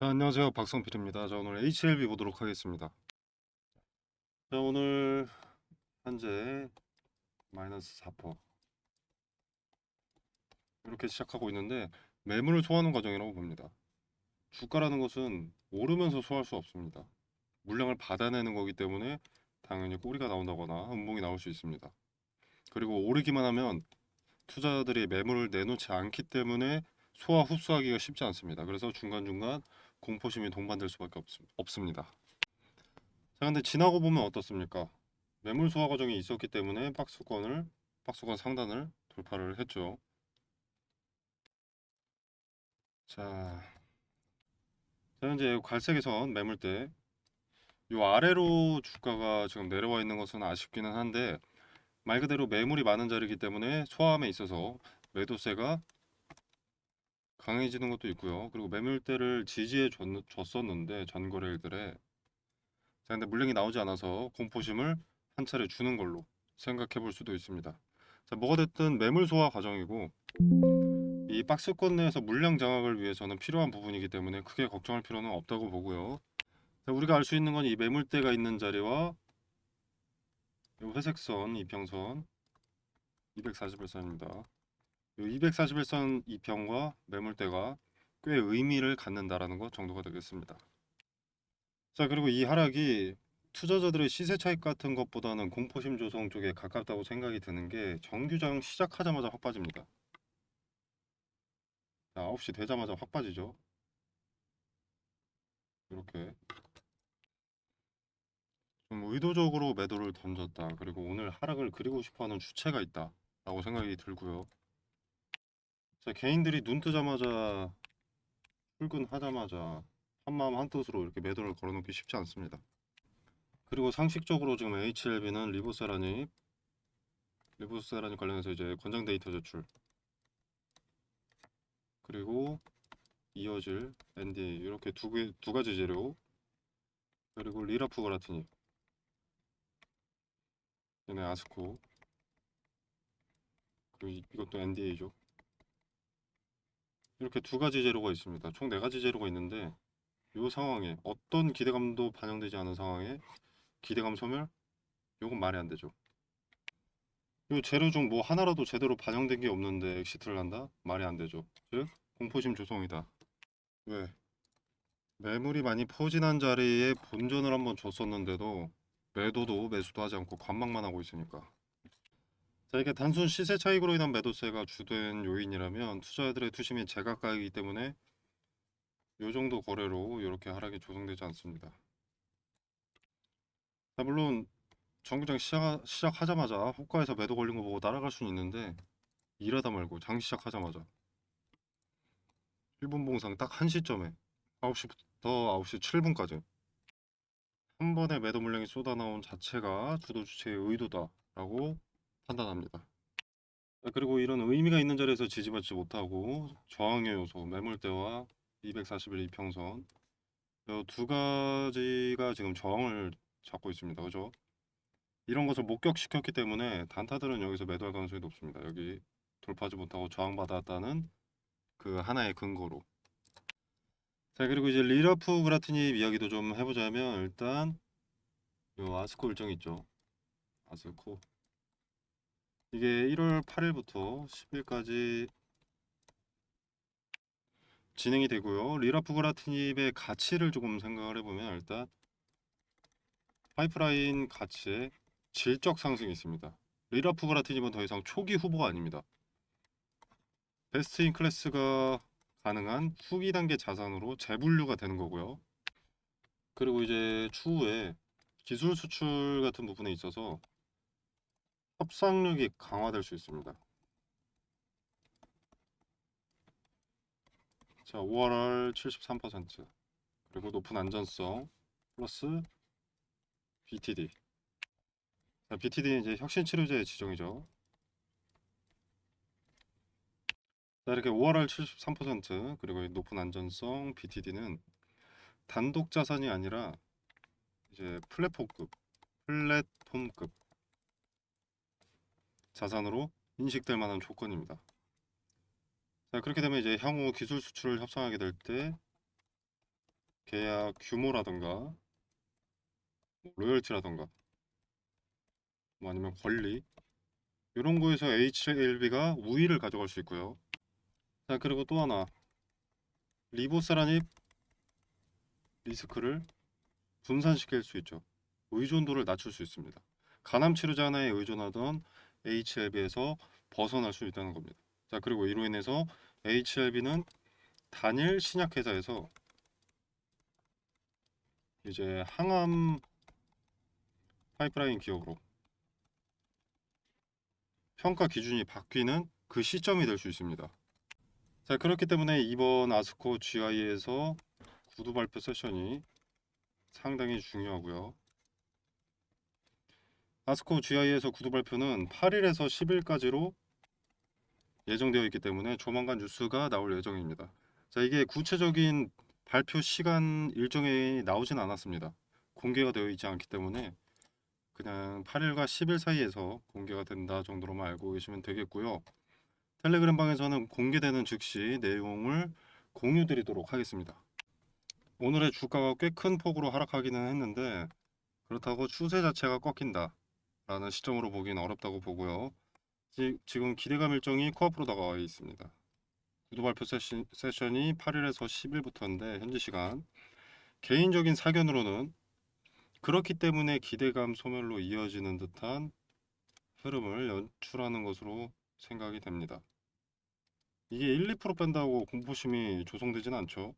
안녕하세요. 박성필입니다. 자, 오늘 HLB 보도록 하겠습니다. 자, 오늘 현재 마이너스 4% 이렇게 시작하고 있는데 매물을 소화하는 과정이라고 봅니다. 주가라는 것은 오르면서 소화할 수 없습니다. 물량을 받아내는 거기 때문에 당연히 꼬리가 나온다거나 음봉이 나올 수 있습니다. 그리고 오르기만 하면 투자자들이 매물을 내놓지 않기 때문에 소화 흡수하기가 쉽지 않습니다. 그래서 중간중간 공포심이 동반될 수밖에 없습니다. 자, 근데 지나고 보면 어떻습니까? 매물 소화 과정이 있었기 때문에 박스권 상단을 돌파를 했죠. 자, 자 현재 갈색에선 매물대 요 아래로 주가가 지금 내려와 있는 것은 아쉽기는 한데 말 그대로 매물이 많은 자리이기 때문에 소화함에 있어서 매도세가 강해지는 것도 있고요. 그리고 매물대를 줬었는데 전거래일들에 자, 근데 물량이 나오지 않아서 공포심을 한 차례 주는 걸로 생각해 볼 수도 있습니다. 자, 뭐가 됐든 매물 소화 과정이고 이 박스권 내에서 물량 장악을 위해서는 필요한 부분이기 때문에 크게 걱정할 필요는 없다고 보고요. 자, 우리가 알 수 있는 건 이 매물대가 있는 자리와 이 회색선 이평선 241선입니다. 이 241선 이평과 매물대가 꽤 의미를 갖는다라는 것 정도가 되겠습니다. 자, 그리고 이 하락이 투자자들의 시세 차익 같은 것보다는 공포심 조성 쪽에 가깝다고 생각이 드는 게 정규장 시작하자마자 확 빠집니다. 자, 9시 되자마자 확 빠지죠. 이렇게 좀 의도적으로 매도를 던졌다. 그리고 오늘 하락을 그리고 싶어하는 주체가 있다라고 생각이 들고요. 자, 개인들이 눈 뜨자마자 출근하자마자 한마음 한뜻으로 이렇게 매도를 걸어놓기 쉽지 않습니다. 그리고 상식적으로 지금 HLB는 리보세라니 관련해서 이제 권장 데이터 제출 그리고 이어질 NDA 이렇게 두 가지 재료 그리고 리라프그라티니 얘네 아스코 그리고 이것도 NDA죠. 이렇게 두 가지 재료가 있습니다. 총 네 가지 재료가 있는데 이 상황에 어떤 기대감도 반영되지 않은 상황에 기대감 소멸? 이건 말이 안 되죠. 이 재료 중 뭐 하나라도 제대로 반영된 게 없는데 엑시트를 한다? 말이 안 되죠. 즉 공포심 조성이다. 왜? 매물이 많이 포진한 자리에 본전을 한번 줬었는데도 매도도 매수도 하지 않고 관망만 하고 있으니까. 자, 이게 단순 시세 차익으로 인한 매도세가 주된 요인이라면 투자자들의 투심이 제각각이기 때문에 이 정도 거래로 이렇게 하락이 조성되지 않습니다. 자, 물론 정규장 시작하자마자 호가에서 매도 걸린 거 보고 따라갈 수는 있는데 일하다 말고 장 시작하자마자 1분 봉상 딱 한 시점에 9시부터 9시 7분까지 한 번에 매도 물량이 쏟아나온 자체가 주도 주체의 의도다라고 판단합니다. 그리고 이런 의미가 있는 자리에서 지지받지 못하고 저항의 요소 매물대와 241 이평선 이 두 가지가 지금 저항을 잡고 있습니다. 그죠? 이런 것을 목격시켰기 때문에 단타들은 여기서 매도할 가능성이 높습니다. 여기 돌파하지 못하고 저항받았다는 그 하나의 근거로. 자, 그리고 이제 리러프 그라트닙 이야기도 좀 해보자면 일단 요 아스코 일정 있죠. 아스코 이게 1월 8일부터 10일까지 진행이 되고요. 리러프 그라트닙의 가치를 조금 생각을 해보면 일단 파이프라인 가치의 질적 상승이 있습니다. 리러프 그라트닙은 더 이상 초기 후보가 아닙니다. 베스트 인 클래스가 가능한 후기 단계 자산으로 재분류가 되는 거고요. 그리고 이제 추후에 기술 수출 같은 부분에 있어서 협상력이 강화될 수 있습니다. 자, 5월 73% 그리고 높은 안전성 플러스 BTD. 자, BTD는 이제 혁신치료제 지정이죠. 자, 이렇게 5월 73% 그리고 높은 안전성 BTD는 단독 자산이 아니라 이제 플랫폼급 자산으로 인식될 만한 조건입니다. 자, 그렇게 되면 이제 향후 기술 수출을 협상하게 될 때 계약 규모라던가 뭐 로열티라던가 뭐 아니면 권리 이런 거에서 HLB가 우위를 가져갈 수 있고요. 자, 그리고 또 하나 리보세라닙 리스크를 분산시킬 수 있죠. 의존도를 낮출 수 있습니다. 간암 치료제 하나에 의존하던 HLB에서 벗어날 수 있다는 겁니다. 자, 그리고 이로 인해서 HLB는 단일 신약 회사에서 이제 항암 파이프라인 기업으로 평가 기준이 바뀌는 그 시점이 될 수 있습니다. 자, 그렇기 때문에 이번 아스코 GI에서 구두 발표 세션이 상당히 중요하고요. 아스코 GI에서 구두 발표는 8일에서 10일까지로 예정되어 있기 때문에 조만간 뉴스가 나올 예정입니다. 자, 이게 구체적인 발표 시간 일정이 나오진 않았습니다. 공개가 되어 있지 않기 때문에 그냥 8일과 10일 사이에서 공개가 된다 정도로만 알고 계시면 되겠고요. 텔레그램 방에서는 공개되는 즉시 내용을 공유 드리도록 하겠습니다. 오늘의 주가가 꽤 큰 폭으로 하락하기는 했는데 그렇다고 추세 자체가 꺾인다 라는 시점으로 보기는 어렵다고 보고요. 지금 기대감 일정이 코앞으로 다가와 있습니다. 구두 발표 세션이 8일에서 10일부터인데 현지 시간 개인적인 사견으로는 그렇기 때문에 기대감 소멸로 이어지는 듯한 흐름을 연출하는 것으로 생각이 됩니다. 이게 1, 2% 뺀다고 공포심이 조성되진 않죠.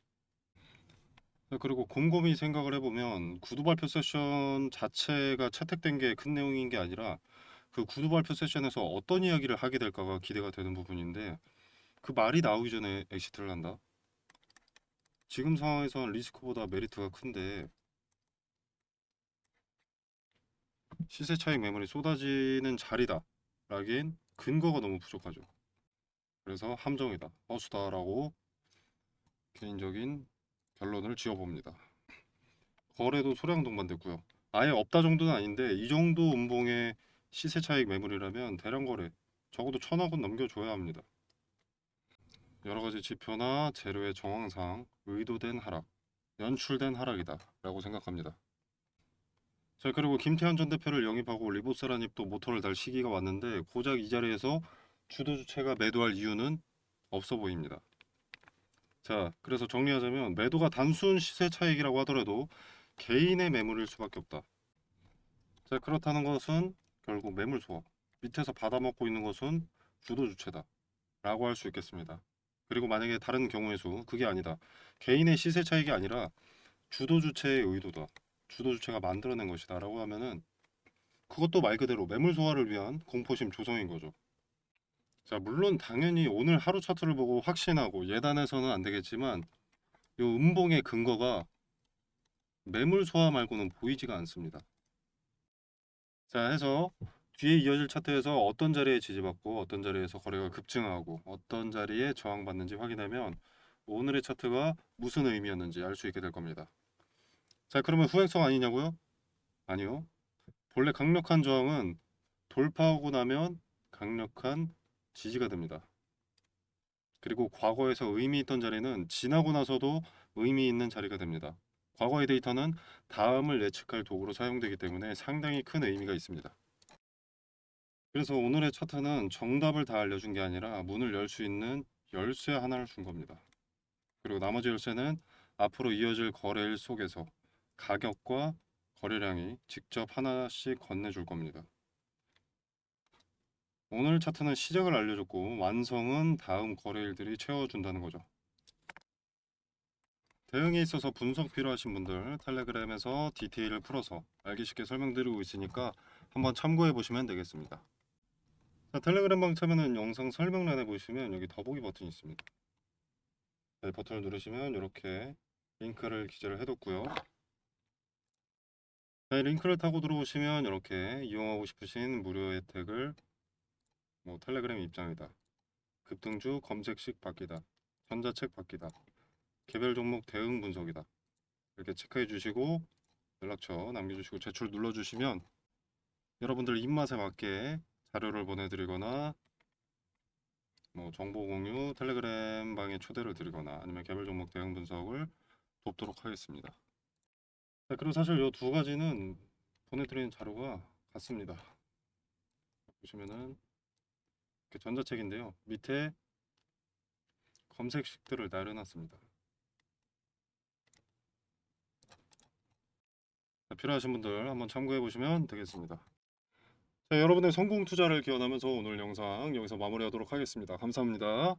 그리고 곰곰이 생각을 해보면 구두 발표 세션 자체가 채택된 게 큰 내용인 게 아니라 그 구두 발표 세션에서 어떤 이야기를 하게 될까가 기대가 되는 부분인데 그 말이 나오기 전에 엑시트를 한다. 지금 상황에선 리스크보다 메리트가 큰데 시세 차익 매물이 쏟아지는 자리다 라기엔 근거가 너무 부족하죠. 그래서 함정이다, 허수다라고 개인적인 결론을 지어봅니다. 거래도 소량 동반됐고요. 아예 없다 정도는 아닌데 이 정도 음봉의 시세 차익 매물이라면 대량 거래 적어도 1,000억은 넘겨줘야 합니다. 여러 가지 지표나 재료의 정황상 의도된 하락, 연출된 하락이다 라고 생각합니다. 자, 그리고 김태현 전 대표를 영입하고 리보세라닙도 모터를 달 시기가 왔는데 고작 이 자리에서 주도주체가 매도할 이유는 없어 보입니다. 자, 그래서 정리하자면 매도가 단순 시세 차익이라고 하더라도 개인의 매물일 수밖에 없다. 자, 그렇다는 것은 결국 매물 소화, 밑에서 받아먹고 있는 것은 주도주체다 라고 할 수 있겠습니다. 그리고 만약에 다른 경우의 수, 그게 아니다. 개인의 시세 차익이 아니라 주도주체의 의도다. 주도주체가 만들어낸 것이다 라고 하면은 그것도 말 그대로 매물 소화를 위한 공포심 조성인 거죠. 자, 물론 당연히 오늘 하루 차트를 보고 확신하고 예단해서는 안 되겠지만 이 음봉의 근거가 매물 소화 말고는 보이지가 않습니다. 자, 해서 뒤에 이어질 차트에서 어떤 자리에 지지받고 어떤 자리에서 거래가 급증하고 어떤 자리에 저항받는지 확인하면 오늘의 차트가 무슨 의미였는지 알 수 있게 될 겁니다. 자, 그러면 후행성 아니냐고요? 아니요. 본래 강력한 저항은 돌파하고 나면 강력한 지지가 됩니다. 그리고 과거에서 의미 있던 자리는 지나고 나서도 의미 있는 자리가 됩니다. 과거의 데이터는 다음을 예측할 도구로 사용되기 때문에 상당히 큰 의미가 있습니다. 그래서 오늘의 차트는 정답을 다 알려준 게 아니라 문을 열 수 있는 열쇠 하나를 준 겁니다. 그리고 나머지 열쇠는 앞으로 이어질 거래일 속에서 가격과 거래량이 직접 하나씩 건네줄 겁니다. 오늘 차트는 시작을 알려줬고 완성은 다음 거래일들이 채워준다는 거죠. 대응에 있어서 분석 필요하신 분들 텔레그램에서 디테일을 풀어서 알기 쉽게 설명드리고 있으니까 한번 참고해 보시면 되겠습니다. 자, 텔레그램 방 참여는 영상 설명란에 보시면 여기 더보기 버튼이 있습니다. 네, 버튼을 누르시면 이렇게 링크를 기재를 해뒀고요. 네, 링크를 타고 들어오시면 이렇게 이용하고 싶으신 무료 혜택을 텔레그램 입장이다, 급등주 검색식 받기다, 전자책 받기다, 개별 종목 대응 분석이다 이렇게 체크해 주시고 연락처 남겨주시고 제출 눌러주시면 여러분들 입맛에 맞게 자료를 보내드리거나 정보 공유 텔레그램 방에 초대를 드리거나 아니면 개별 종목 대응 분석을 돕도록 하겠습니다. 자, 그리고 사실 이 두 가지는 보내드리는 자료가 같습니다. 보시면은 이렇게 전자책인데요. 밑에 검색식들을 나열해놨습니다. 자, 필요하신 분들 한번 참고해 보시면 되겠습니다. 자, 여러분의 성공 투자를 기원하면서 오늘 영상 여기서 마무리하도록 하겠습니다. 감사합니다.